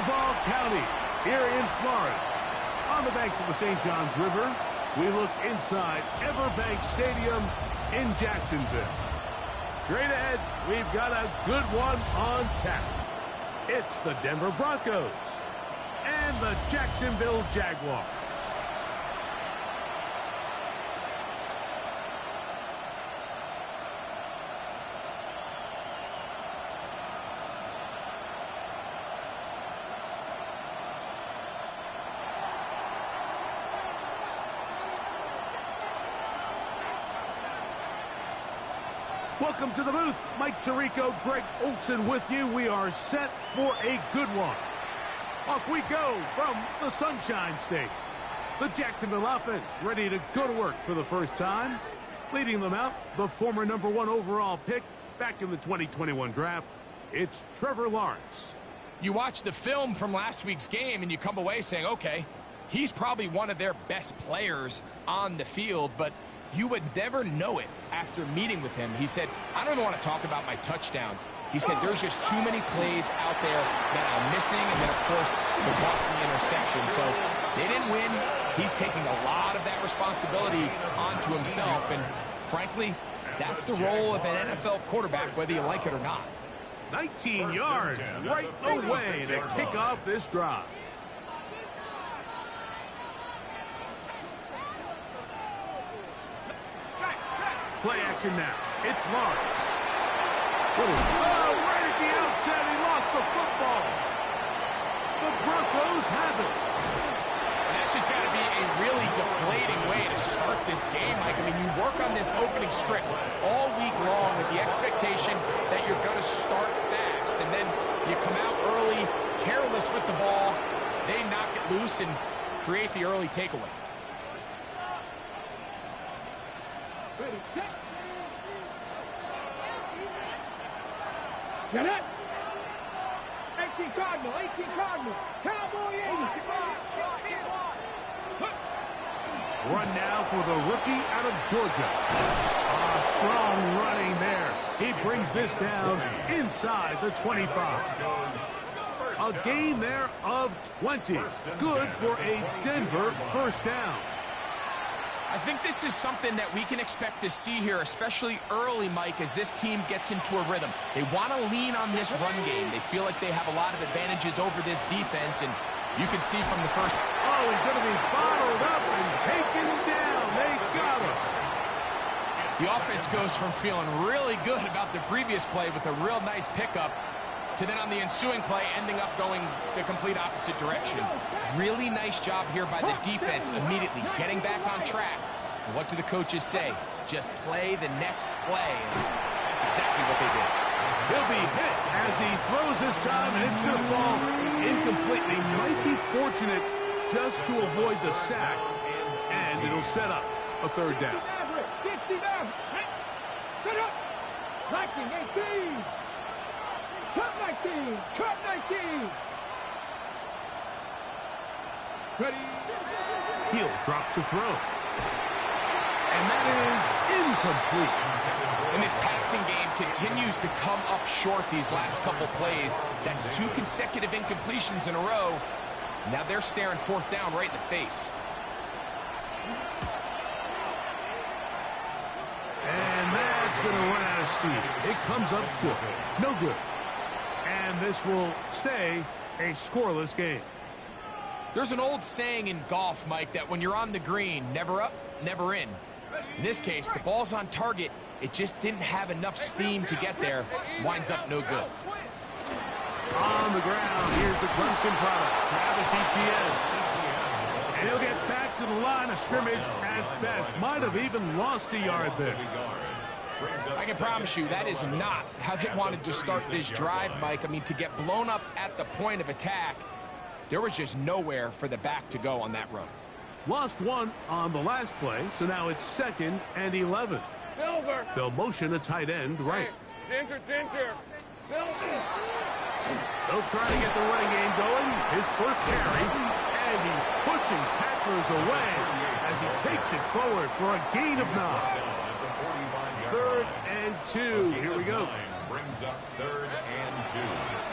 Duval County, here in Florida. On the banks of the St. Johns River, we look inside Everbank Stadium in Jacksonville. Straight ahead, we've got a good one on tap. It's the Denver Broncos and the Jacksonville Jaguars. Welcome to the booth. Mike Tirico, Greg Olson with you. We are set for a good one. Off we go from the Sunshine State. The Jacksonville offense ready to go to work for the first time. Leading them out, the former #1 overall pick back in the 2021 draft. It's Trevor Lawrence. You watch the film from last week's game and you come away saying, okay, he's probably one of their best players on the field, but you would never know it after meeting with him. He said, I don't even want to talk about my touchdowns. He said, there's just too many plays out there that I'm missing, and then, of course, the costly interception. So they didn't win. He's taking a lot of that responsibility onto himself, and frankly, that's the role of an NFL quarterback, whether you like it or not. 19 yards right away to kick off this drive. Play action now. It's Lawrence. Oh, right at the outset, he lost the football. The Broncos have it. That's just got to be a really deflating way to start this game, Mike. I mean, you work on this opening script all week long with the expectation that you're going to start fast, and then you come out early, careless with the ball. They knock it loose and create the early takeaway. Get it! 18 Cardinal, Cowboy 80. Run now for the rookie out of Georgia. Strong running there. He brings this down inside the 25. A gain there of 20. Good for a Denver first down. I think this is something that we can expect to see here, especially early, Mike, as this team gets into a rhythm. They want to lean on this run game. They feel like they have a lot of advantages over this defense, and you can see from the first... Oh, he's going to be bottled up and taken down. They got him. The offense goes from feeling really good about the previous play with a real nice pickup to then on the ensuing play ending up going the complete opposite direction. Really nice job here by the defense immediately getting back on track. And what do the coaches say? Just play the next play. And that's exactly what they did. He'll be hit as he throws this time, and it's going to fall incomplete. They might be fortunate just to avoid the sack, and it'll set up a third down. 60 down. Set up. 19, 18. Cut 19! Cut 19! Ready? He'll drop to throw. And that is incomplete. And this passing game continues to come up short these last couple plays. That's 2 consecutive incompletions in a row. Now they're staring fourth down right in the face. And that's going to run out of steam. It comes up short. No good. And this will stay a scoreless game. There's an old saying in golf, Mike, that when you're on the green, never up, never in. In this case, the ball's on target. It just didn't have enough steam to get there. Winds up no good. On the ground, here's the Clemson product, Travis Etienne. And he'll get back to the line of scrimmage at best. Might have even lost a yard there. I can promise you that is not how they wanted to start this drive, Mike. I mean, to get blown up at the point of attack, there was just nowhere for the back to go on that run. Lost one on the last play, so now it's 2nd and 11. Silver. They'll motion a tight end right. Ginger. Silver. They'll try to get the running game going. His first carry, and he's pushing tacklers away as he takes it forward for a gain of 9. 3rd and 2. Here we go. brings up 3rd and 2.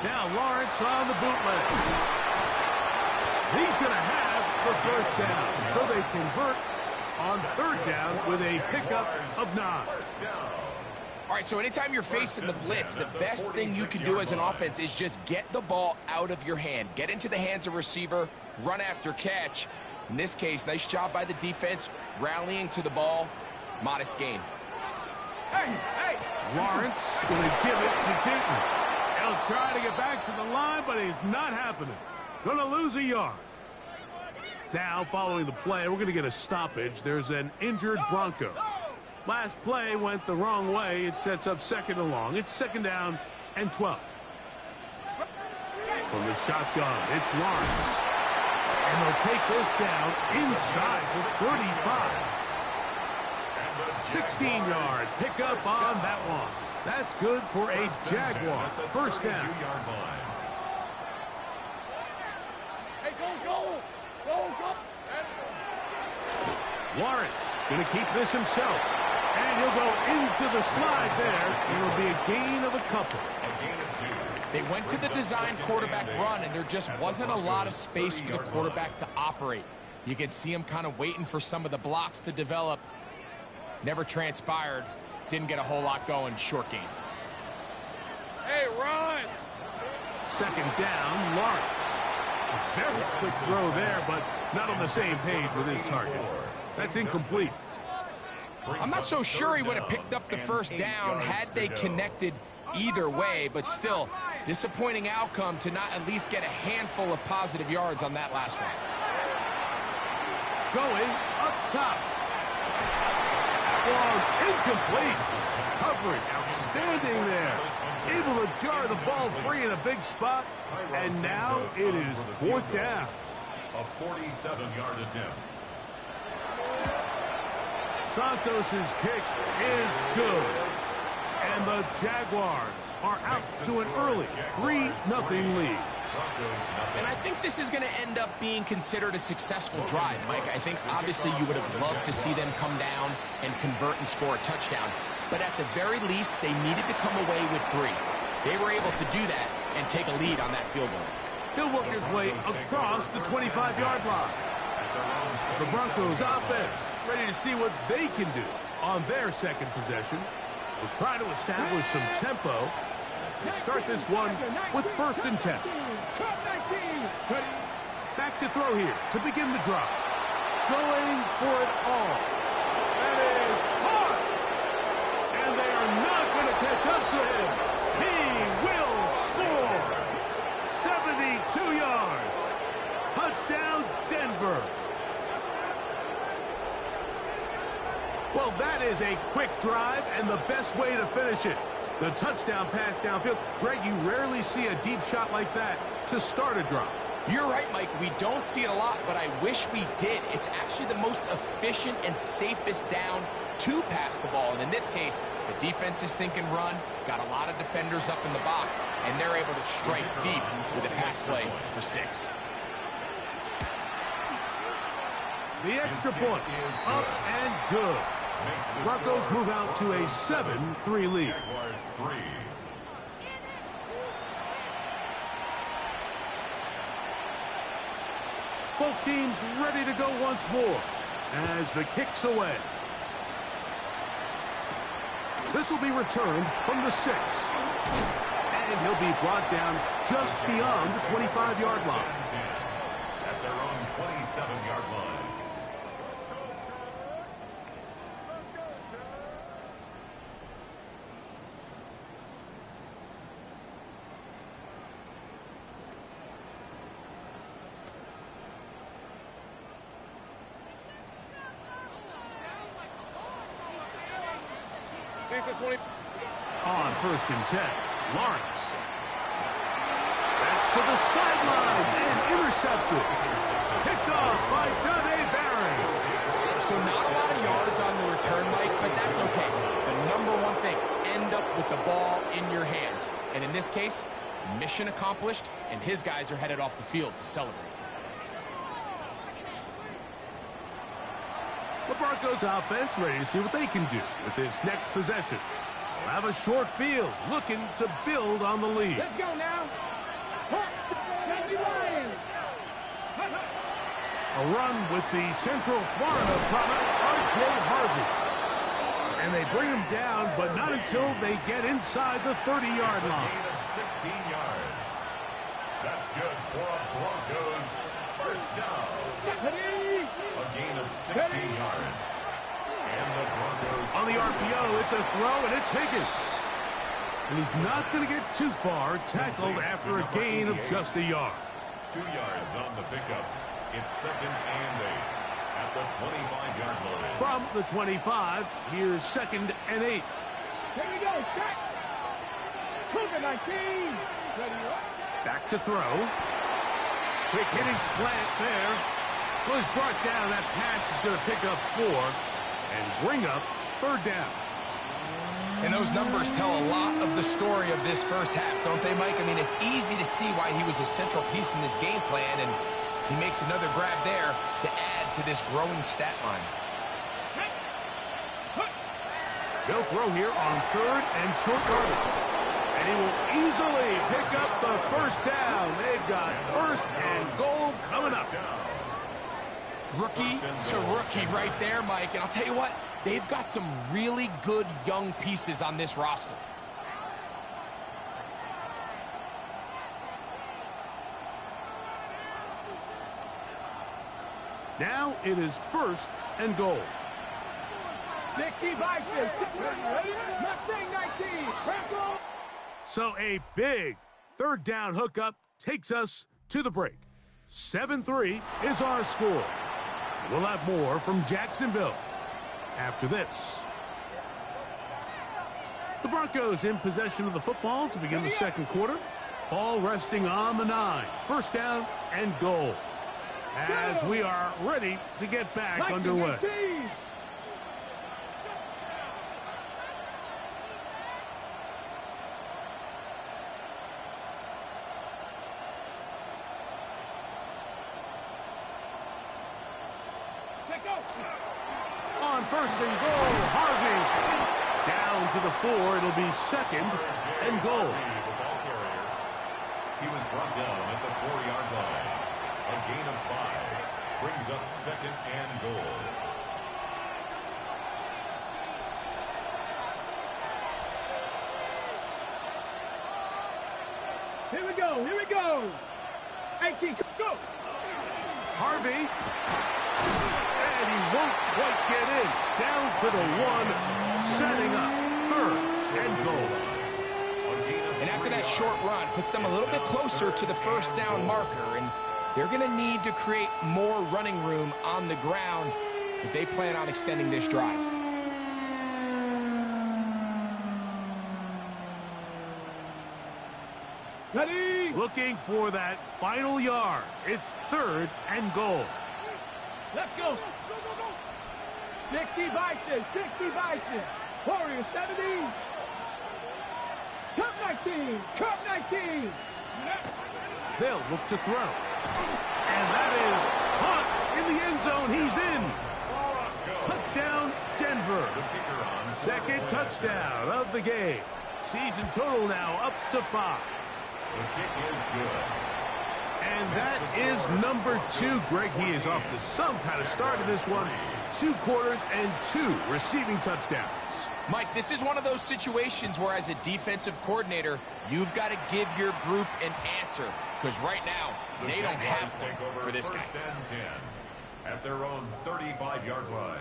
Now Lawrence on the bootleg. He's going to have the first down. So they convert on 3rd down with a pickup of 9. All right, so anytime you're facing the blitz, the best thing you can do as an offense is just get the ball out of your hand. Get into the hands of receiver, run after catch. In this case, nice job by the defense, rallying to the ball. Modest gain. Hey! Lawrence going to give it to Jinton. He'll try to get back to the line, but it's not happening. Going to lose a yard. Now, following the play, we're going to get a stoppage. There's an injured Bronco. Last play went the wrong way. It sets up 2nd and long. It's 2nd down and 12. From the shotgun, it's Lawrence. And they'll take this down inside the 35. 16-yard pickup on that one. That's good for a Jaguar. First down. Hey, go! Lawrence going to keep this himself. And he'll go into the slide there. It'll be a gain of a couple. They went to the design quarterback run, and there just wasn't a lot of space for the quarterback to operate. You can see him kind of waiting for some of the blocks to develop. Never transpired. Didn't get a whole lot going. Short game. Hey, run! 2nd down, Lawrence. A very quick throw there, but not on the same page with his target. That's incomplete. I'm not so sure he would have picked up the first down had they connected either way, but still, disappointing outcome to not at least get a handful of positive yards on that last one. Going up top. Long, incomplete. Coverage outstanding there. Able to jar the ball free in a big spot, and now it is 4th down. A 47-yard attempt. Santos's kick is good. And the Jaguars are out to an early 3-0 lead. And I think this is going to end up being considered a successful drive, Mike. I think obviously you would have loved to see them come down and convert and score a touchdown. But at the very least, they needed to come away with 3. They were able to do that and take a lead on that field goal. He'll work his way across the 25-yard line. The Broncos offense ready to see what they can do on their 2nd possession. We'll try to establish some tempo as they start this one with 1st and 10. Back to throw here to begin the drive. Going for it all. That is hard. And they are not going to catch up to him. He will score. 72 yards. Touchdown, Denver. Well, that is a quick drive and the best way to finish it. The touchdown pass downfield. Greg, you rarely see a deep shot like that to start a drive. You're right, Mike. We don't see it a lot, but I wish we did. It's actually the most efficient and safest down to pass the ball. And in this case, the defense is thinking run, got a lot of defenders up in the box, and they're able to strike deep with a pass play for 6. The extra point up and good. Broncos move out to a 7-3 lead. Both teams ready to go once more as the kick's away. This will be returned from the 6. And he'll be brought down just beyond the 25-yard line. At their own 27-yard line. On 1st and 10, Lawrence. That's to the sideline and intercepted. Picked off by John A. Barry. So not a lot of yards on the return, Mike, but that's okay. The number one thing, end up with the ball in your hands. And in this case, mission accomplished, and his guys are headed off the field to celebrate. The Broncos offense ready to see what they can do with this next possession. have a short field, looking to build on the lead. Let's go now. Lions. A run with the Central Florida product, R.J. Harvey. And they bring him down, but not until they get inside the 30-yard line. A gain of 16 yards. That's good for a Broncos first down. A gain of 16 yards. And the Broncos... On the RPO, it's a throw, and it's Higgins. And he's not going to get too far, tackled after a gain of just a yard. 2 yards on the pickup. It's 2nd and 8 at the 25-yard line. From the 25, here's 2nd and 8. Here we go. Check. Cougar 19. Ready up. Back to throw. Quick hitting slant there. Was brought down. That pass is going to pick up 4 and bring up 3rd down. And those numbers tell a lot of the story of this first half, don't they, Mike? I mean, it's easy to see why he was a central piece in this game plan, and he makes another grab there to add to this growing stat line. They'll throw here on 3rd and short yardage. And he will easily pick up the first down. They've got 1st and goal coming up. Rookie to rookie right there, Mike. And I'll tell you what, they've got some really good young pieces on this roster. Now it is 1st and goal. 60 Vikings. Mustang 19. So a big 3rd down hookup takes us to the break. 7-3 is our score. We'll have more from Jacksonville after this. The Broncos in possession of the football to begin the 2nd quarter. Ball resting on the 9. 1st down and goal. As we are ready to get back underway. On 1st and goal, Harvey. Down to the 4. It'll be 2nd and goal. The ball carrier. He was brought down at the 4-yard line. A gain of 5 brings up 2nd and goal. Here we go. Here we go. 18. Go. Harvey. And he won't quite get in. Down to the 1. Setting up 3rd and goal. And after that short run, puts them a little bit closer to the 1st down marker. And they're going to need to create more running room on the ground if they plan on extending this drive. Ready. Looking for that final yard. It's 3rd and goal. Let's go. 60 Vikings. 60 Vikings. Warriors 70. Cup 19. Cup 19. They'll look to throw. And that is caught in the end zone. He's in. Touchdown, Denver. 2nd touchdown of the game. Season total now up to 5. The kick is good. And that is number 2. Greg, he is off to some kind of start in this one. 2 quarters and 2 receiving touchdowns. Mike, this is one of those situations where as a defensive coordinator, you've got to give your group an answer. Because right now, they don't have one for this guy. 1st and 10 at their own 35-yard line.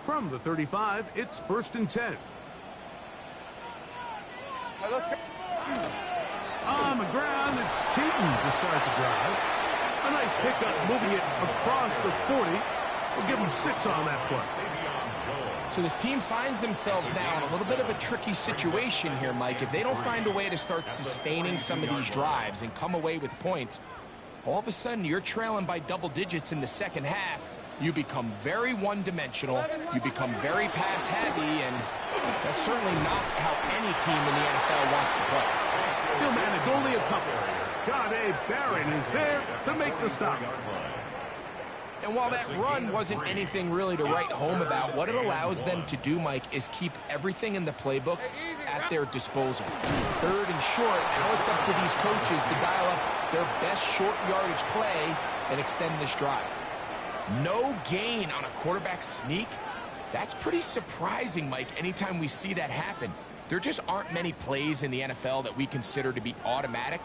From the 35, it's 1st and 10. Let's go. On the ground, it's Teaton to start the drive. A nice pickup, moving it across the 40. We'll give them 6 on that play. So this team finds themselves now in a little bit of a tricky situation here, Mike. If they don't find a way to start sustaining some of these drives and come away with points, all of a sudden you're trailing by double digits in the 2nd half. You become very one-dimensional, you become very pass-heavy, and that's certainly not how any team in the NFL wants to play. He'll manage only a couple. John A. Barron is there to make the stop. And while that run wasn't anything really to write home about, what it allows them to do, Mike, is keep everything in the playbook at their disposal. Third and short, now it's up to these coaches to dial up their best short yardage play and extend this drive. No gain on a quarterback sneak? That's pretty surprising, Mike, anytime we see that happen. There just aren't many plays in the NFL that we consider to be automatic.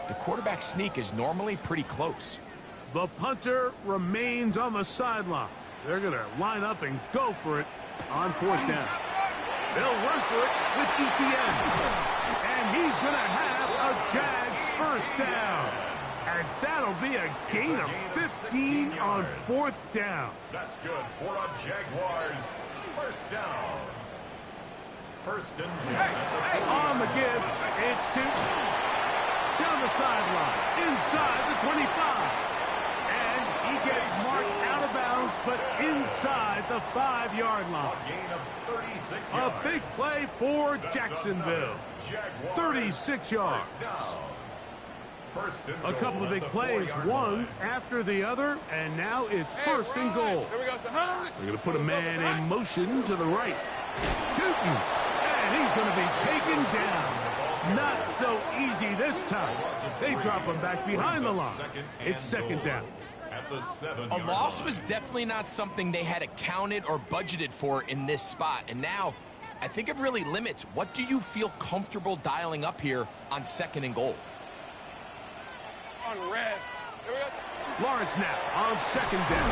The quarterback sneak is normally pretty close. The punter remains on the sideline. They're going to line up and go for it on fourth down. They'll run for it with ETN. And he's going to have a Jags first down. As that'll be a gain of 15 on fourth down. That's good for a Jaguars first down. First and 10. On the give, it's two. Down the sideline, inside the 25. And he gets marked out of bounds, but inside the 5-yard line. A gain of 36 yards. A big play for Jacksonville. 36 yards. A couple of big plays, one after the other, and now it's first and goal. They're going to put a man in motion to the right. Shooting, and he's going to be taken down. Not so easy this time. They drop him back behind the line. It's second down. A loss was definitely not something they had accounted or budgeted for in this spot, and now I think it really limits. What do you feel comfortable dialing up here on second and goal? Lawrence now on second down.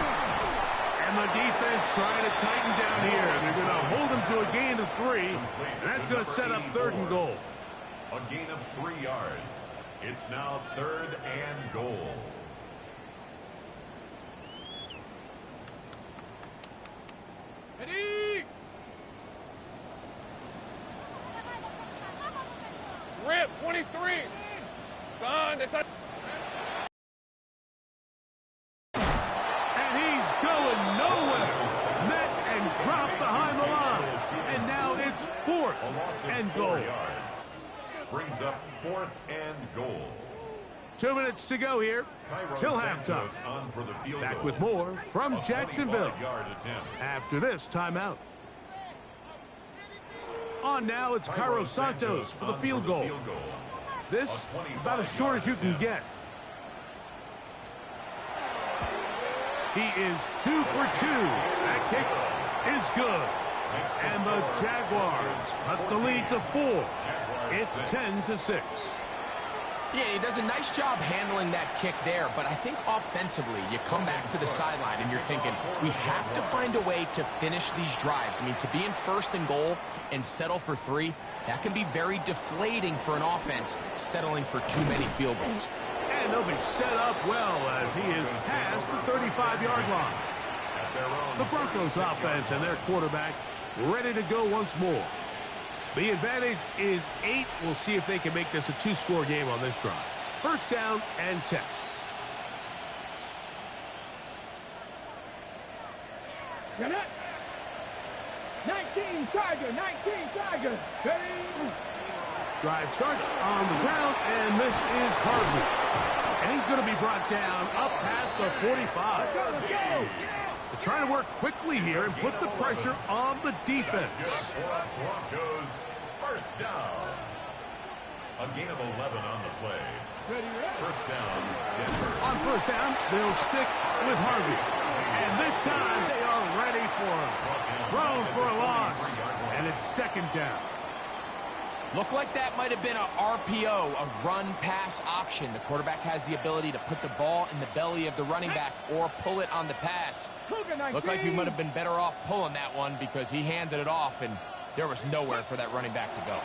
And the defense trying to tighten down here. They're going to hold him to a gain of 3. And that's going to set up third and goal. A gain of 3 yards. It's now third and goal. Rip, 23. Son, that's a... And he's going nowhere. Met and dropped behind the line. And now it's fourth and goal. Brings up fourth and goal. 2 minutes to go here till halftime. Back with more from Jacksonville after this timeout. On now, it's Cairo Santos for the field goal. This about as short as you can get. He is 2 for 2. That kick is good. And the Jaguars cut the lead to 4. It's 10-6. Yeah, he does a nice job handling that kick there, but I think offensively, you come back to the sideline and you're thinking, we have to find a way to finish these drives. I mean, to be in first and goal and settle for 3, that can be very deflating for an offense settling for too many field goals. And they'll be set up well as he is past the 35-yard line. The Broncos offense and their quarterback ready to go once more. The advantage is 8. We'll see if they can make this a 2-score game on this drive. First down and 10. Get it? 19 Tiger, 19 Tiger. Drive starts on the ground, and this is Harvey. And he's going to be brought down up past the 45. They're trying to work quickly here and put the pressure on the defense. Broncos first down. A gain of 11 on the play. First down, Denver. On first down, they'll stick with Harvey. And this time, they are ready for him. Thrown for a loss. And it's second down. Looked like that might have been a RPO, a run-pass option. The quarterback has the ability to put the ball in the belly of the running back or pull it on the pass. Looked like he might have been better off pulling that one because he handed it off, and there was nowhere for that running back to go.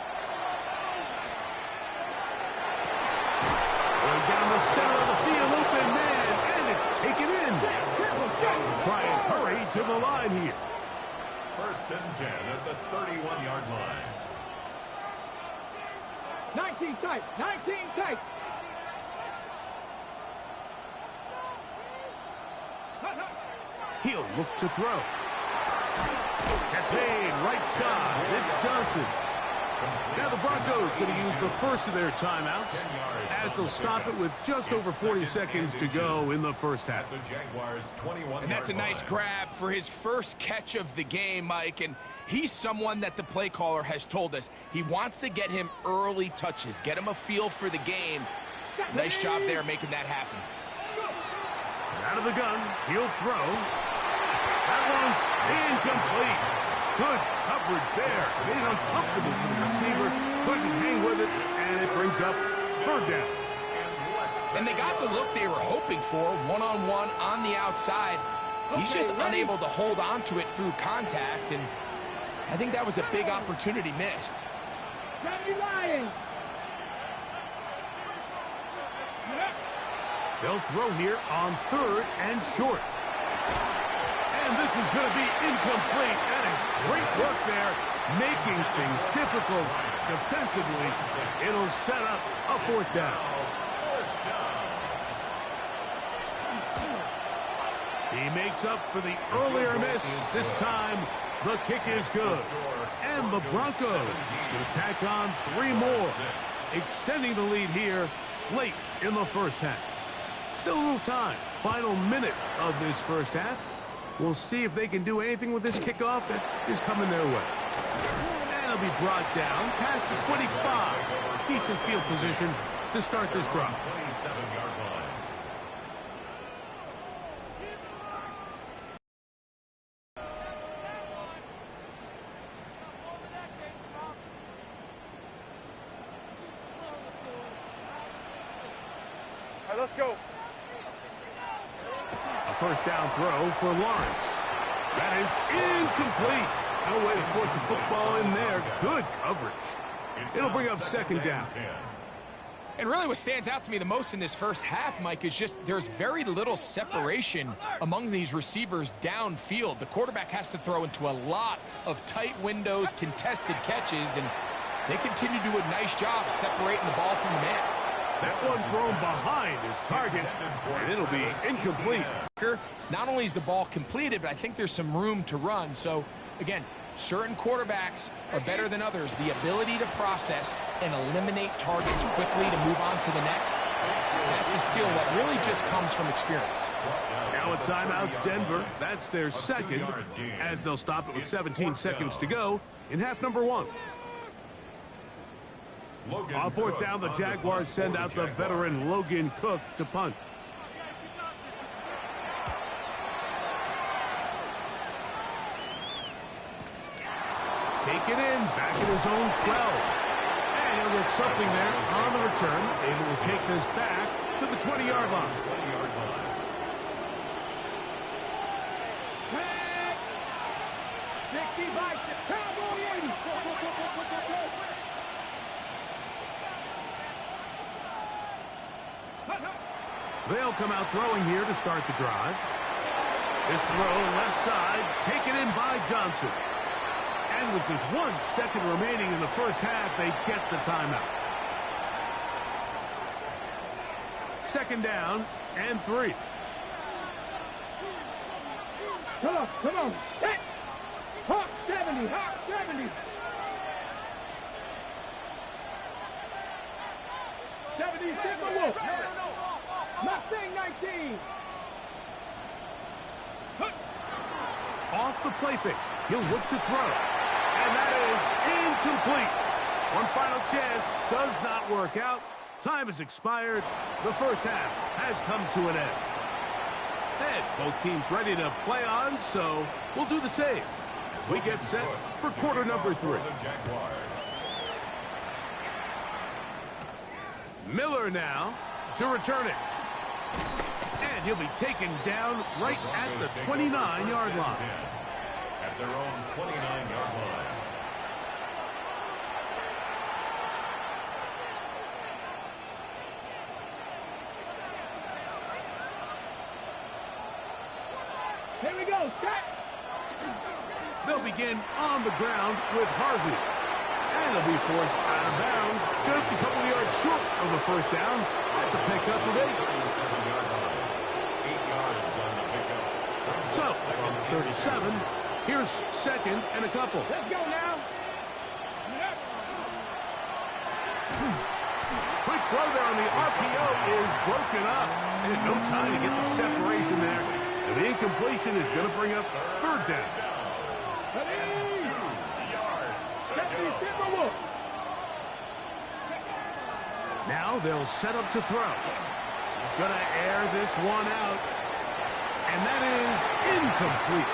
Going down the center of the field, open man, and it's taken in. Try and hurry to the line here. First and 10 at the 31-yard line. 19 tight, 19 tight. He'll look to throw. Gets made right side. It's Johnson's. Now the Broncos going to use the first of their timeouts as they'll stop it with just over 40 seconds to go in the first half. And that's a nice grab for his first catch of the game, Mike. And he's someone that the play caller has told us he wants to get him early touches, get him a feel for the game. Nice job there making that happen. Out of the gun, he'll throw. That one's incomplete. Good coverage there. Made it uncomfortable for the receiver. Couldn't hang with it, and it brings up third down. And they got the look they were hoping for, one-on-one on the outside. He's just unable to hold on to it through contact, and I think that was a big opportunity missed. They'll throw here on third and short. And this is going to be incomplete. That is great work there, making things difficult defensively. It'll set up a fourth down. He makes up for the earlier miss. This time, the kick is good. And the Broncos going to tack on 3 more, extending the lead here late in the first half. Still a little time. Final minute of this first half. We'll see if they can do anything with this kickoff that is coming their way. And it'll be brought down past the 25. Decent field position to start this drive. 27-yard line. All right, let's go. A first down throw for Lawrence. That is incomplete. No way to force the football in there. Good coverage. It'll bring up second down. And really what stands out to me the most in this first half, Mike, is just there's very little separation among these receivers downfield. The quarterback has to throw into a lot of tight windows, contested catches, and they continue to do a nice job separating the ball from the man. That one thrown behind his target, and it'll be incomplete. Not only is the ball completed, but I think there's some room to run. So, again, certain quarterbacks are better than others. The ability to process and eliminate targets quickly to move on to the next, that's a skill that really just comes from experience. Now a timeout, Denver. That's their second, as they'll stop it with 17 seconds to go in half number 1. On fourth down, the Jaguars send out the veteran Logan Cook to punt. Take it in, back at his own 12. And he'll get something there on the return. Able to take this back to the 20-yard line. 65, Cowboy 80. They'll come out throwing here to start the drive. This throw left side, taken in by Johnson. And with just 1 second remaining in the first half, they get the timeout. Second down and 3. Come on, set. Hawk 70, Hawk 70. 76 Wolf. Mustang 19. Off the play fake, he'll look to throw. And that is incomplete. One final chance, does not work out. Time has expired. The first half has come to an end. And both teams ready to play on, so we'll do the same as we get set for quarter number 3. Miller now to return it. And he'll be taken down right at the 29-yard line. At their own 29-yard line. Here we go, set. They'll begin on the ground with Harvey. And they'll be forced out of bounds just a couple of yards short of the first down. That's a pickup of 8. 7-yard line. 8 yards on the pickup. So, from 37, here's second and a couple. Let's go now. Quick throw there on the RPO is broken up. And no time to get the separation there. And the incompletion is going to bring up third down. Now they'll set up to throw. He's going to air this one out. And that is incomplete.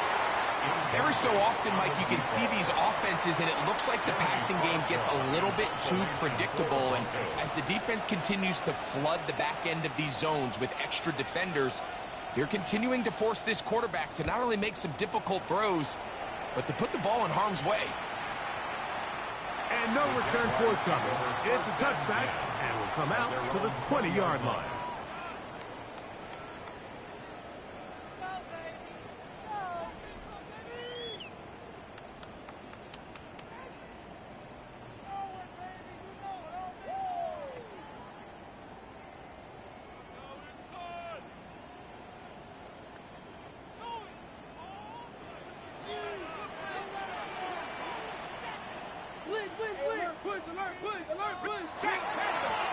Every so often, Mike, you can see these offenses, and it looks like the passing game gets a little bit too predictable. And as the defense continues to flood the back end of these zones with extra defenders, they're continuing to force this quarterback to not only make some difficult throws, but to put the ball in harm's way. And no return forthcoming. It's a touchback, and will come out to the 20-yard line.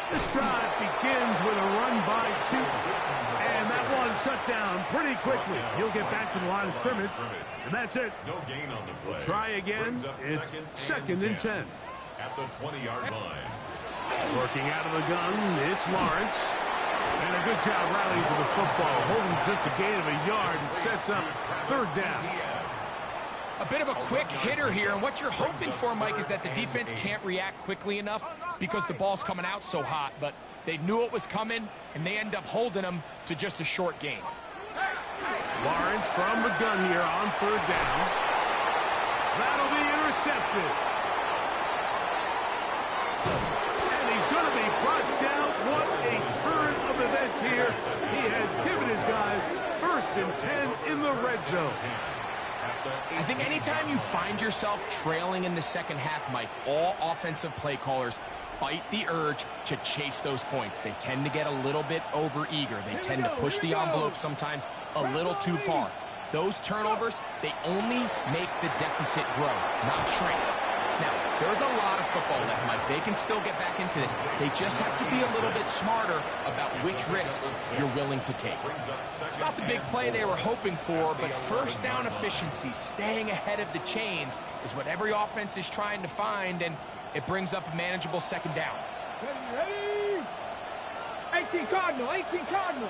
This drive begins with a run by Seaton. And that one shut down pretty quickly. He'll get back to the line of scrimmage. And that's it. No gain on the play. Try again. It's second and 10. At the 20-yard line. Working out of the gun, it's Lawrence. And a good job rallying to the football. Holding just a gain of a yard. It sets up third down. A bit of a quick hitter here, and what you're hoping for, Mike, is that the defense can't react quickly enough because the ball's coming out so hot, but they knew it was coming, and they end up holding them to just a short gain. Lawrence from the gun here on third down. That'll be intercepted. And he's going to be brought down. What a turn of events here. He has given his guys first and 10 in the red zone. I think anytime you find yourself trailing in the second half, Mike, all offensive play callers fight the urge to chase those points. They tend to get a little bit overeager. They tend to push the envelope sometimes a little too far. Those turnovers, they only make the deficit grow, not shrink. Now, there's a lot of football left, Mike. They can still get back into this. They just have to be a little bit smarter about which risks you're willing to take. It's not the big play they were hoping for, but first down efficiency, staying ahead of the chains, is what every offense is trying to find, and it brings up a manageable second down. Ready? 18 Cardinal, 18 Cardinal.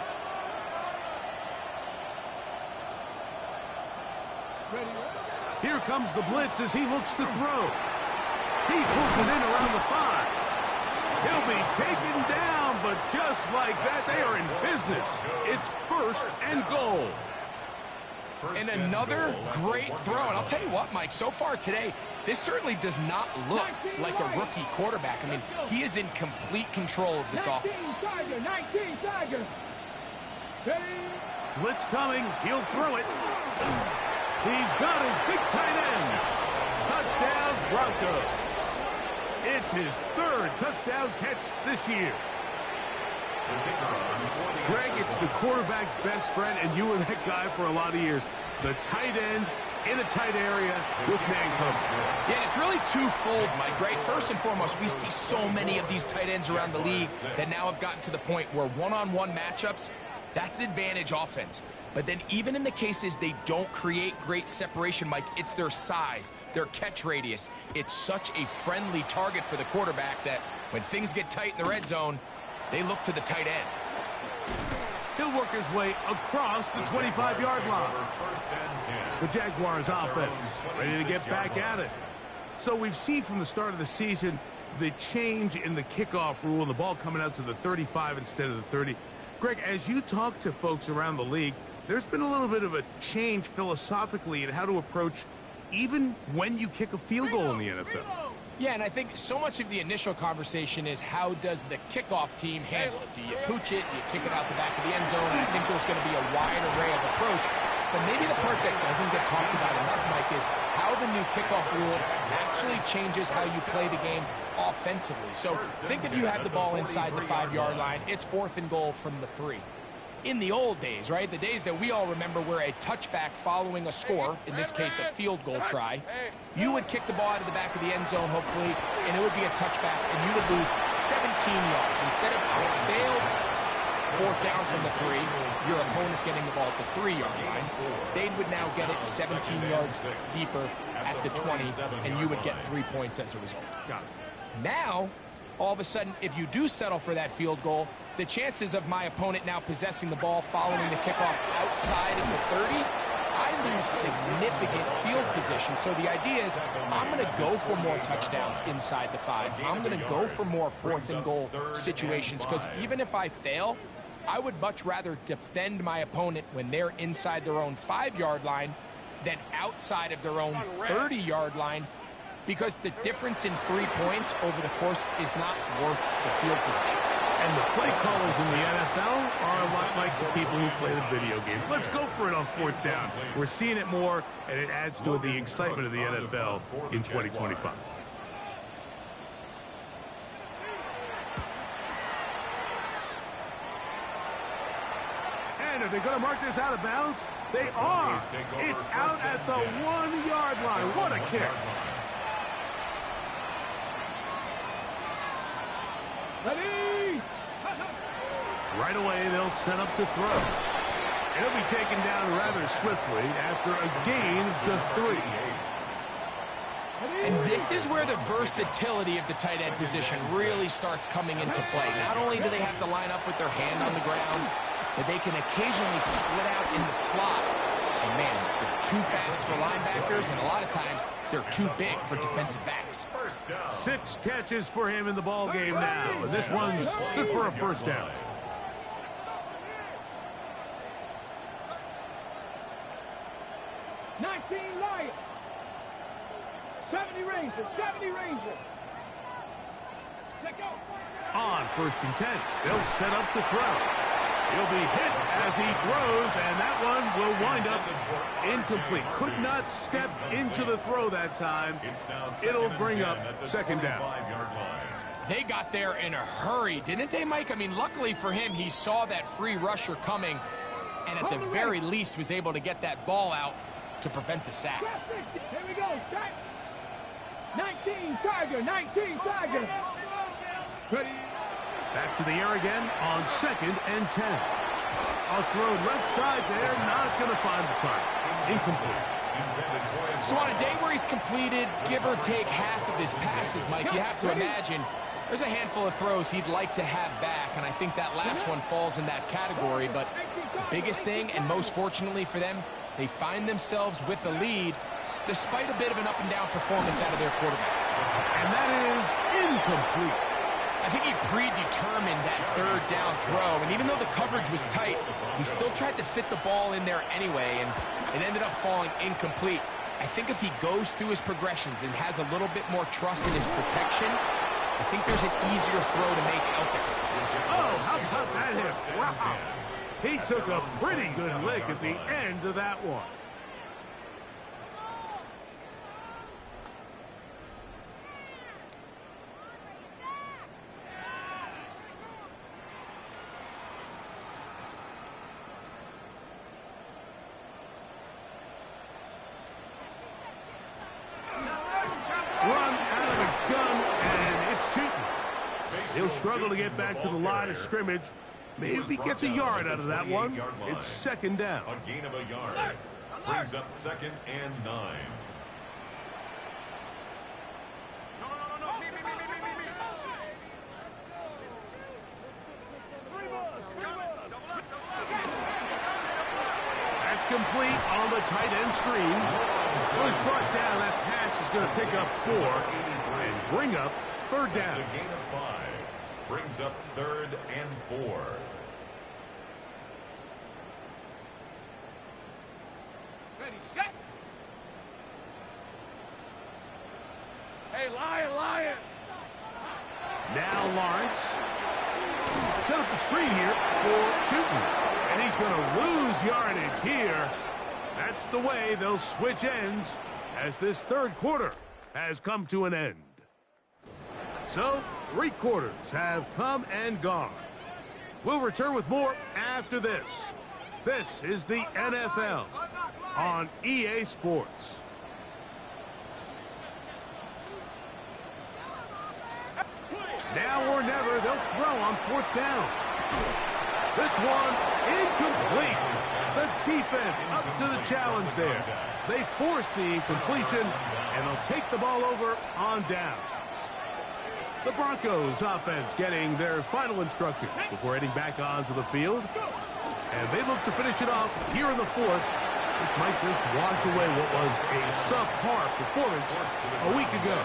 Ready? Here comes the blitz as he looks to throw. He pulls it in around the 5. He'll be taken down, but just like that, they are in business. It's first and goal. And another great throw. And I'll tell you what, Mike, so far today, this certainly does not look like a rookie quarterback. I mean, he is in complete control of this offense. 19 Tiger. Ready? Blitz coming. He'll throw it. He's got his big tight end. Touchdown, Broncos. It's his third touchdown catch this year. Greg, it's the quarterback's best friend, and you were that guy for a lot of years. The tight end in a tight area with man coverage. Yeah, and it's really twofold, Mike, right? First and foremost, we see so many of these tight ends around the league that now have gotten to the point where one-on-one matchups, that's advantage offense. But then even in the cases they don't create great separation, Mike, it's their size, their catch radius. It's such a friendly target for the quarterback that when things get tight in the red zone, they look to the tight end. He'll work his way across the 25-yard line. The Jaguars offense ready to get back at it. So we've seen from the start of the season the change in the kickoff rule and the ball coming out to the 35 instead of the 30. Greg, as you talk to folks around the league, there's been a little bit of a change philosophically in how to approach even when you kick a field goal in the NFL. Yeah, and I think so much of the initial conversation is how does the kickoff team handle it? Do you pooch it? Do you kick it out the back of the end zone? And I think there's going to be a wide array of approach. But maybe the part that doesn't get talked about enough, Mike, is how the new kickoff rule actually changes how you play the game offensively. So think if you have the ball inside the 5-yard line, it's 4th and goal from the 3. in the old days, right? The days that we all remember where a touchback following a score, in this case a field goal try, you would kick the ball out of the back of the end zone, hopefully, and it would be a touchback, and you would lose 17 yards. Instead of a failed fourth down from the 3, your opponent getting the ball at the 3-yard line, they would now get it 17 yards deeper at the 20, and you would get 3 points as a result. Got it. Now, all of a sudden, if you do settle for that field goal, the chances of my opponent now possessing the ball following the kickoff outside of the 30, I lose significant field position. So the idea is I'm going to go for more touchdowns inside the 5. I'm going to go for more fourth and goal situations, because even if I fail, I would much rather defend my opponent when they're inside their own 5-yard line than outside of their own 30-yard line, because the difference in 3 points over the course is not worth the field position. And the play callers in the NFL are a lot like the people who play the video games. Let's go for it on fourth down. We're seeing it more, and it adds to the excitement of the NFL in 2025. And are they going to mark this out of bounds? They are. It's out at the 1-yard line. What a kick. Ready? Right away, they'll set up to throw. It'll be taken down rather swiftly after a gain of just 3. And this is where the versatility of the tight end position really starts coming into play. Not only do they have to line up with their hand on the ground, but they can occasionally split out in the slot. And man, they're too fast for linebackers, and a lot of times they're too big for defensive backs. 6 catches for him in the ball game now. And this one's good for a first down. Lions. 70 Rangers. 70 Rangers. Let go. On 1st and 10, they'll set up to throw. He'll be hit as he throws, and that one will wind up incomplete. Could not step into the throw that time. It'll bring up 2nd down. They got there in a hurry, didn't they, Mike? I mean, luckily for him, he saw that free rusher coming, and at the very least was able to get that ball out to prevent the sack. Here we go. 19 Tiger. 19 Tiger. Ready. Back to the air again on 2nd and 10. A throw left side there, not going to find the target. Incomplete. So on a day where he's completed, give or take half of his passes, Mike, you have to imagine there's a handful of throws he'd like to have back, and I think that last one falls in that category. But the biggest thing, and most fortunately for them, they find themselves with a lead despite a bit of an up-and-down performance out of their quarterback. And that is incomplete. I think he predetermined that 3rd down throw, and even though the coverage was tight, he still tried to fit the ball in there anyway, and it ended up falling incomplete. I think if he goes through his progressions and has a little bit more trust in his protection, I think there's an easier throw to make out there. Oh, how about that hit? Wow. He took a pretty good lick at the end of that one. He'll struggle to get back to the line of scrimmage. Maybe if he gets a yard out of that one, it's 2nd down. A gain of a yard brings up 2nd and 9. That's complete on the tight end screen. It was brought down. That pass is going to pick up 4 and bring up 3rd down. It's a gain of 5. Brings up 3rd and 4. Ready, set. Hey, Lions. Now Lawrence. Set up the screen here for Chutin. And he's going to lose yardage here. That's the way they'll switch ends as this 3rd quarter has come to an end. So, 3 quarters have come and gone. We'll return with more after this. This is the NFL on EA Sports. Now or never, they'll throw on 4th down. This one incomplete. The defense up to the challenge there. They force the incompletion, and they'll take the ball over on downs. The Broncos offense getting their final instruction before heading back onto the field. And they look to finish it off here in the 4th. This might just wash away what was a subpar performance a week ago.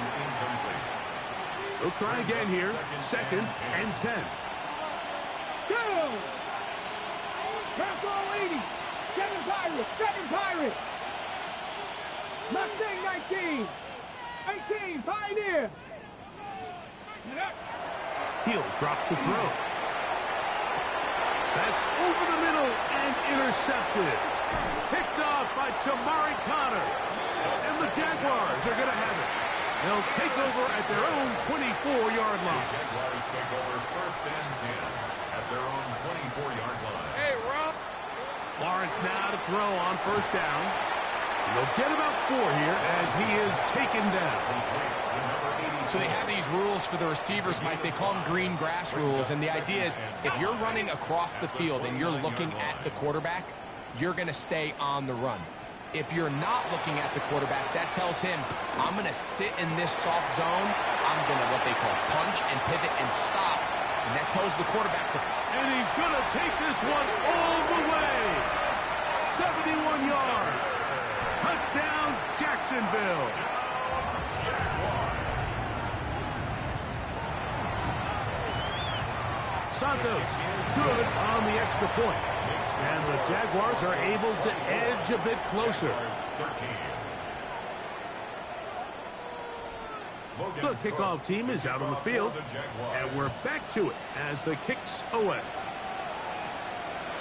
They'll try again here. 2nd and 10. Go! Control 80. 7 Pirates. 7 Pirates. Mustang 19. 18 Pioneer. He'll drop to throw. That's over the middle and intercepted. Picked off by Jamari Connor. And the Jaguars are going to have it. They'll take over at their own 24-yard line. The Jaguars take over 1st and 10 at their own 24-yard line. Hey, Rob. Lawrence now to throw on 1st down. And they'll get about 4 here as he is taken down. So they have these rules for the receivers, Mike. They call them green grass rules. And the idea is if you're running across the field and you're looking at the quarterback, you're going to stay on the run. If you're not looking at the quarterback, that tells him, I'm going to sit in this soft zone. I'm going to what they call punch and pivot and stop. And that tells the quarterback. And he's going to take this one all the way. 71 yards. Touchdown, Jacksonville. Santos good on the extra point. And the Jaguars are able to edge a bit closer. The kickoff team is out on the field. And we're back to it as the kicks away.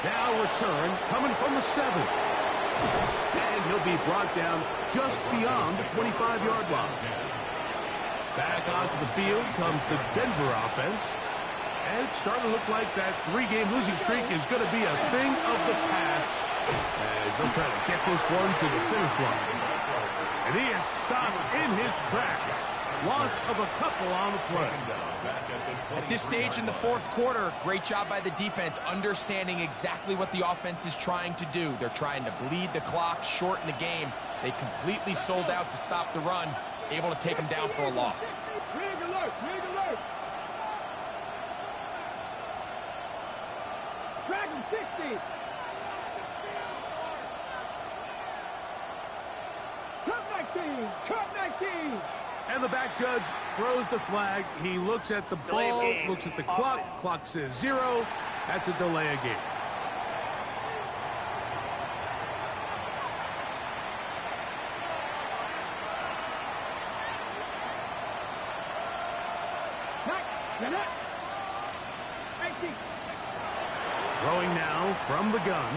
Now return coming from the 7. And he'll be brought down just beyond the 25-yard line. Back onto the field comes the Denver offense. And it's starting to look like that 3-game losing streak is going to be a thing of the past as they'll try to get this one to the finish line. And he is stopped in his tracks. Loss of a couple on the play. At this stage in the 4th quarter, great job by the defense understanding exactly what the offense is trying to do. They're trying to bleed the clock, shorten the game. They completely sold out to stop the run, able to take them down for a loss. Rig alert. Rig alert. Dragon 60. Cup 19. Cup 19. And the back judge throws the flag. He looks at the ball, looks at the clock. Clock says 0. That's a delay of game. Throwing now from the gun.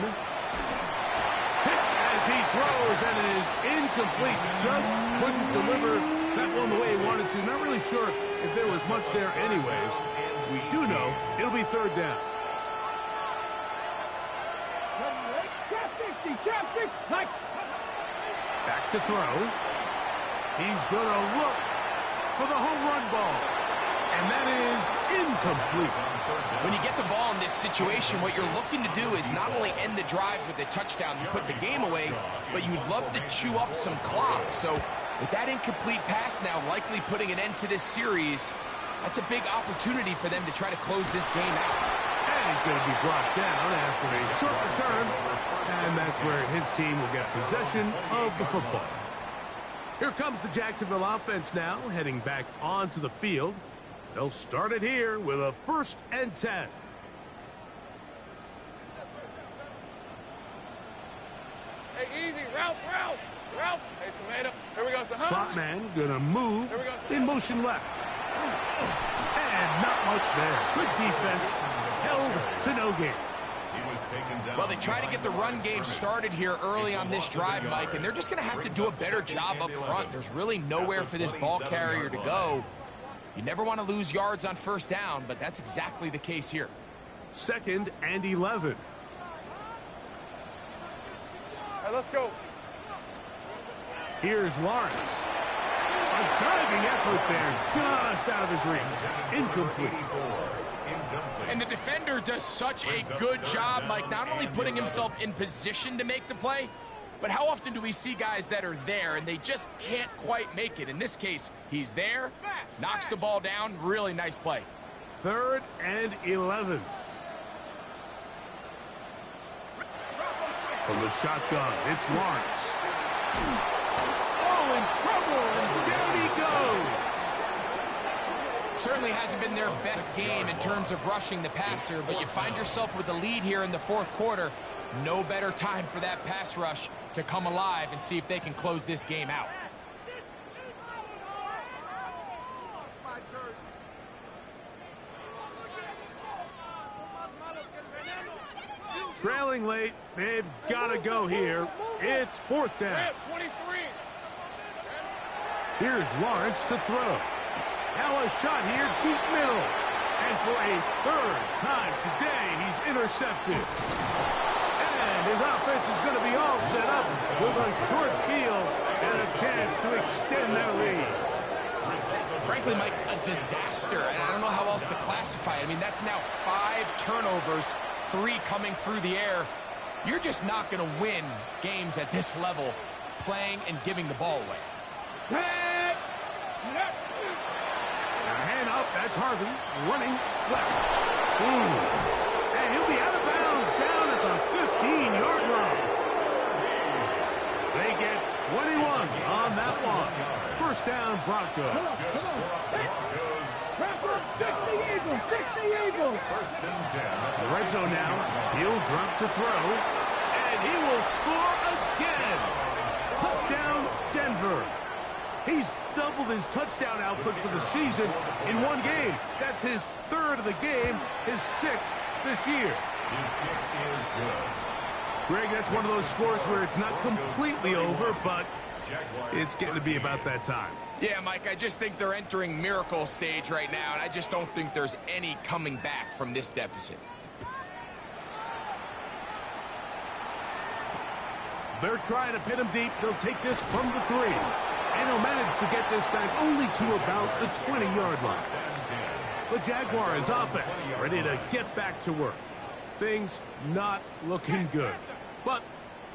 Hit as he throws, and it is incomplete. Just couldn't deliver that one the way he wanted to. Not really sure if there was much there anyways. We do know it'll be 3rd down. Back to throw. He's going to look for the home run ball. And that is incomplete. When you get the ball in this situation, what you're looking to do is not only end the drive with a touchdown and put the game away, but you'd love to chew up some clock. So with that incomplete pass now likely putting an end to this series, that's a big opportunity for them to try to close this game out. And he's going to be brought down after a short return. And that's where his team will get possession of the football. Here comes the Jacksonville offense now, heading back onto the field. They'll start it here with a 1st and 10. Hey, easy. Ralph. Hey, tomato. Here we go. Slot man gonna move in motion left. And not much there. Good defense. Held to no gain. Well, they try to get the run game started here early on this drive, Mike, and they're just going to have to do a better job up front. There's really nowhere for this ball carrier to go. You never want to lose yards on 1st down, but that's exactly the case here. 2nd and 11. Hey, let's go. Here's Lawrence. A diving effort there, just out of his reach. Incomplete. And the defender does such a good job, Mike, not only putting himself in position to make the play, but how often do we see guys that are there and they just can't quite make it? In this case, he's there, knocks the ball down. Really nice play. 3rd and 11. From the shotgun, it's Lawrence. Oh, in trouble, and down he goes. Certainly hasn't been their best game in terms of rushing the passer, but you find yourself with a lead here in the 4th quarter. No better time for that pass rush to come alive and see if they can close this game out. Trailing late, they've got to go here. It's 4th down. 23. Here's Lawrence to throw. Now a shot here, deep middle. And for a 3rd time today, he's intercepted. And his offense is going to be all set up with a short field and a chance to extend their lead. Frankly, Mike, a disaster, and I don't know how else to classify it. I mean, that's now 5 turnovers, 3 coming through the air. You're just not going to win games at this level playing and giving the ball away. Now hand up, that's Harvey, running left. And he'll be out of bounds down at the 15-yard line. They get 21 on that one. 1st down, Broncos. First and 10. The red zone now. He'll drop to throw. And he will score again. Touchdown, Denver. He's doubled his touchdown output for the season in one game. That's his 3rd of the game, his 6th this year. His kick is good. Greg, that's one of those scores where it's not completely over, but it's getting to be about that time. Yeah, Mike, I just think they're entering miracle stage right now, and I just don't think there's any coming back from this deficit. They're trying to pin him deep. They'll take this from the 3. And he'll manage to get this back only to about the 20-yard line. The Jaguars offense ready to get back to work. Things not looking good. But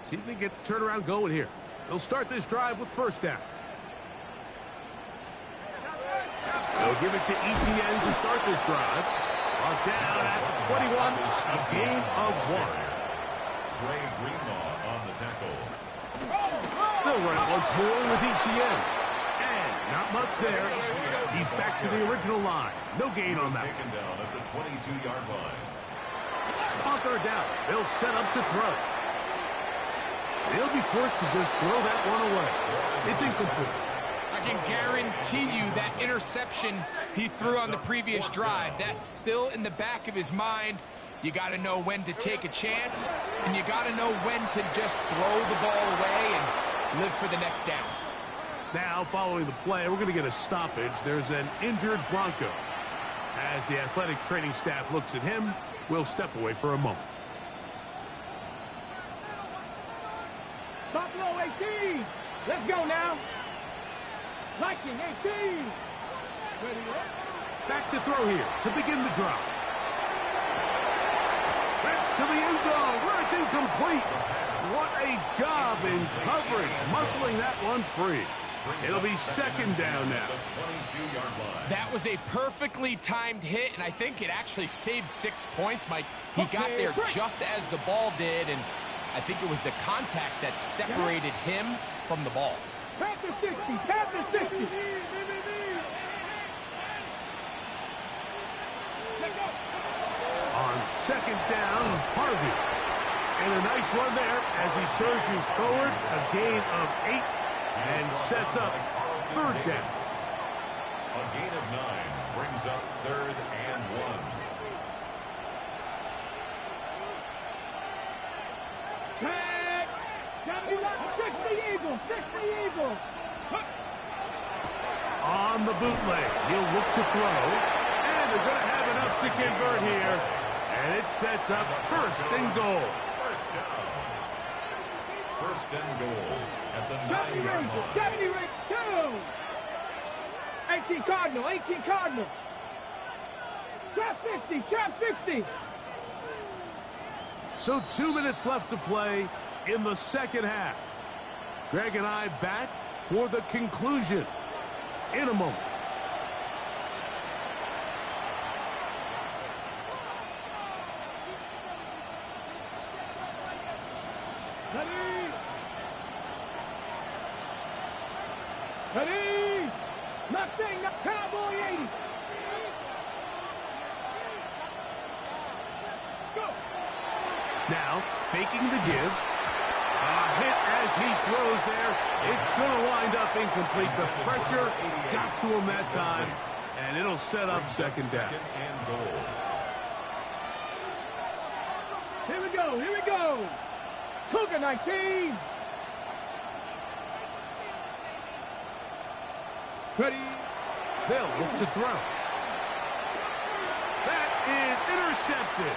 see if they get the turnaround going here. They'll start this drive with 1st down. They'll give it to Etienne to start this drive. Brought down at the 21, a gain of 1. Play Greenlaw on the tackle. They'll run it once more with Etienne. And not much there. He's back to the original line. No gain on that. Taken down at the 22-yard line. On 3rd down, they'll set up to throw. They'll be forced to just throw that one away. It's incomplete. I can guarantee you that interception he threw on the previous drive, that's still in the back of his mind. You got to know when to take a chance, and you got to know when to just throw the ball away and live for the next down. Now, following the play, we're going to get a stoppage. There's an injured Bronco. As the athletic training staff looks at him, we'll step away for a moment. Buffalo 18. Let's go now. Viking 18. Ready up. Back to throw here to begin the drive. That's to the end zone where it's incomplete. What a job in coverage, muscling that one free. It'll be 2nd down now. That was a perfectly timed hit, and I think it actually saved 6 points, Mike. He got there just as the ball did, and I think it was the contact that separated him from the ball. Panther 60. Panther 60. On 2nd down, Harvey. And a nice one there as he surges forward, a gain of 8, and sets up 3rd down. A gain of 9 brings up 3rd and 1. Tag. 60 Eagles. 60 Eagles. On the bootleg, he'll look to throw. And they're going to have enough to convert here. And it sets up first and goal. First down. First and goal at the 9-yard line. 70 ring, 2. 18 Cardinal, 18 Cardinal. Trap 50, trap 50. So 2 minutes left to play in the second half. Greg and I back for the conclusion in a moment. Ready? Nothing, Cowboy 80. Go. Now, faking the give. A hit as he throws there. It's going to wind up incomplete. The pressure got to him that time, and it'll set up second down. And goal. Here we go, here we go. Cougar 19. Ready? They'll look to throw. That is intercepted.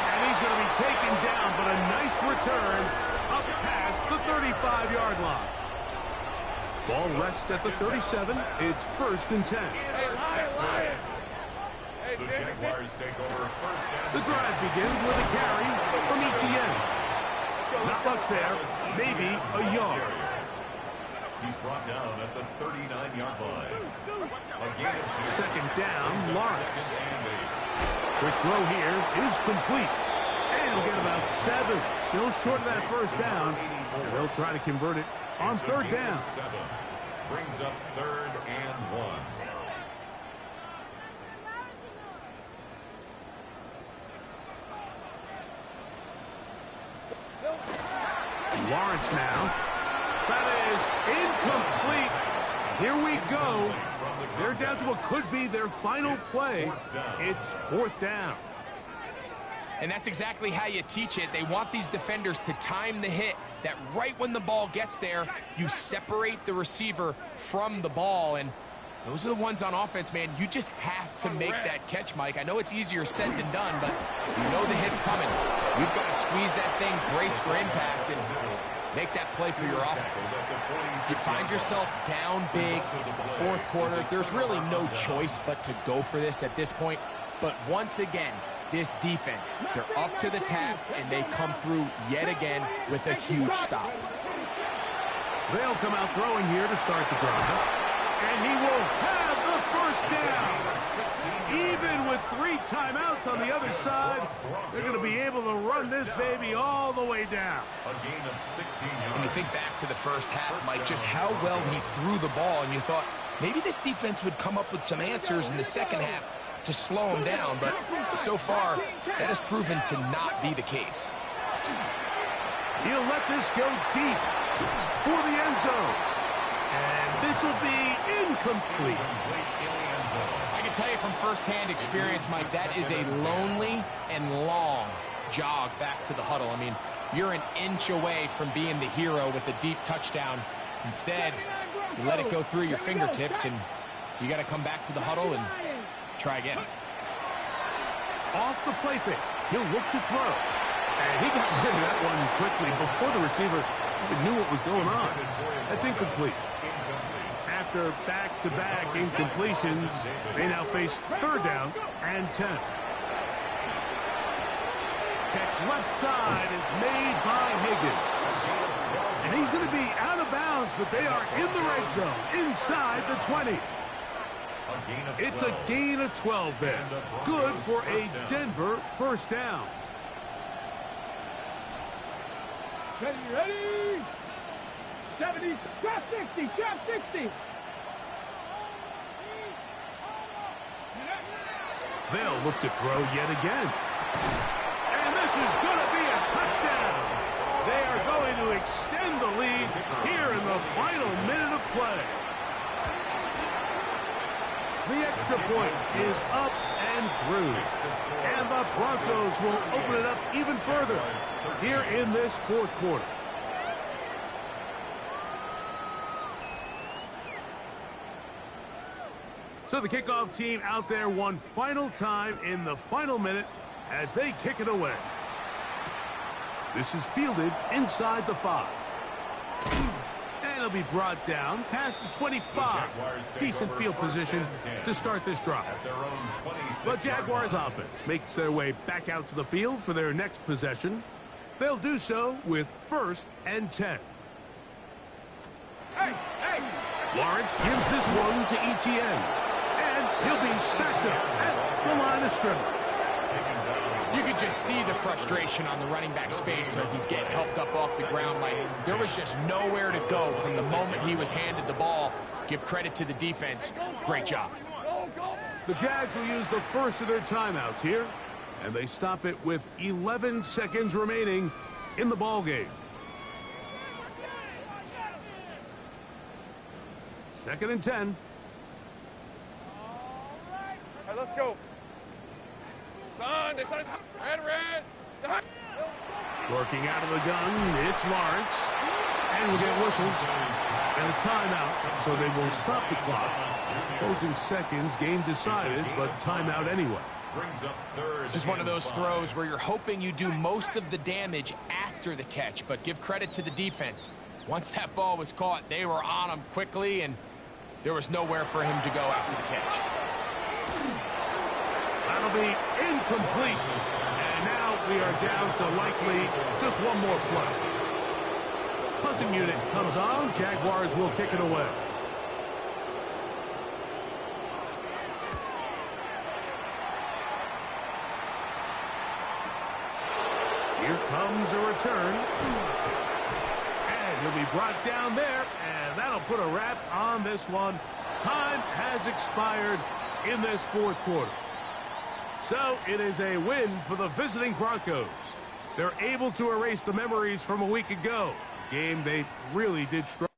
And he's going to be taken down, but a nice return up past the 35-yard line. Ball rests at the 37. It's first and 10. The Jaguars take over first down. The drive begins with a carry from Etienne. Not much there, maybe a yard. He's brought down at the 39-yard line. Again, Second down, Lawrence. Second and 8. Quick throw here is complete. And he'll get about 7. Still short of that first down. And they'll try to convert it on third down. 7. Brings up third and 1. Lawrence now. That is incomplete. Here we go. They're down to what could be their final play. It's fourth down. And that's exactly how you teach it. They want these defenders to time the hit, that right when the ball gets there, you separate the receiver from the ball. And those are the ones on offense, man. You just have to make that catch, Mike. I know it's easier said than done, but you know the hit's coming. You've got to squeeze that thing, brace for impact, and make that play for your offense. You find yourself down big. It's the fourth quarter. There's really no choice but to go for this at this point. But once again, this defense, they're up to the task, and they come through yet again with a huge stop. They'll come out throwing here to start the drive. And he will have the first down. Even with 3 timeouts on the other side, they're going to be able to run this baby all the way down. A gain of 16 yards. When you think back to the first half, Mike, just how well he threw the ball, and you thought maybe this defense would come up with some answers in the second half to slow him down, but so far, that has proven to not be the case. He'll let this go deep for the end zone. And this will be incomplete. I can tell you from firsthand experience, Mike, that is a lonely and long jog back to the huddle. I mean, you're an inch away from being the hero with a deep touchdown. Instead, you let it go through your fingertips, and you got to come back to the huddle and try again. Off the play fake, he'll look to throw. And he got rid of that one quickly before the receiver even knew what was going on. That's incomplete. After back-to-back incompletions, they now face third down and 10. Catch left side is made by Higgins. And he's going to be out of bounds, but they are in the red zone, inside the 20. It's a gain of 12 there. Good for a Denver first down. Ready? 70, trap 60, trap 60. They'll look to throw yet again. And this is going to be a touchdown. They are going to extend the lead here in the final minute of play. The extra point is up and through. And the Broncos will open it up even further here in this fourth quarter. So the kickoff team out there one final time in the final minute as they kick it away. This is fielded inside the 5. And it'll be brought down past the 25. Decent field position to start this drive. The Jaguars offense makes their way back out to the field for their next possession. They'll do so with 1st and 10. Lawrence gives this one to Etienne. And he'll be stacked up at the line of scrimmage. You could just see the frustration on the running back's face as he's getting helped up off the ground. Like, there was just nowhere to go from the moment he was handed the ball. Give credit to the defense. Great job. The Jags will use the first of their timeouts here, and they stop it with 11 seconds remaining in the ball game. 2nd and 10. All right, let's go. Working out of the gun, it's Lawrence. And we'll get whistles and a timeout, so they will stop the clock. Closing seconds, game decided, but timeout anyway. This is one of those throws where you're hoping you do most of the damage after the catch, but give credit to the defense. Once that ball was caught, they were on him quickly, and there was nowhere for him to go after the catch. That'll be incomplete. And now we are down to likely just one more play. Punting unit comes on. Jaguars will kick it away. Here comes a return. And he'll be brought down there. And that'll put a wrap on this one. Time has expired in this 4th quarter. So it is a win for the visiting Broncos. They're able to erase the memories from a week ago. A game they really did struggle.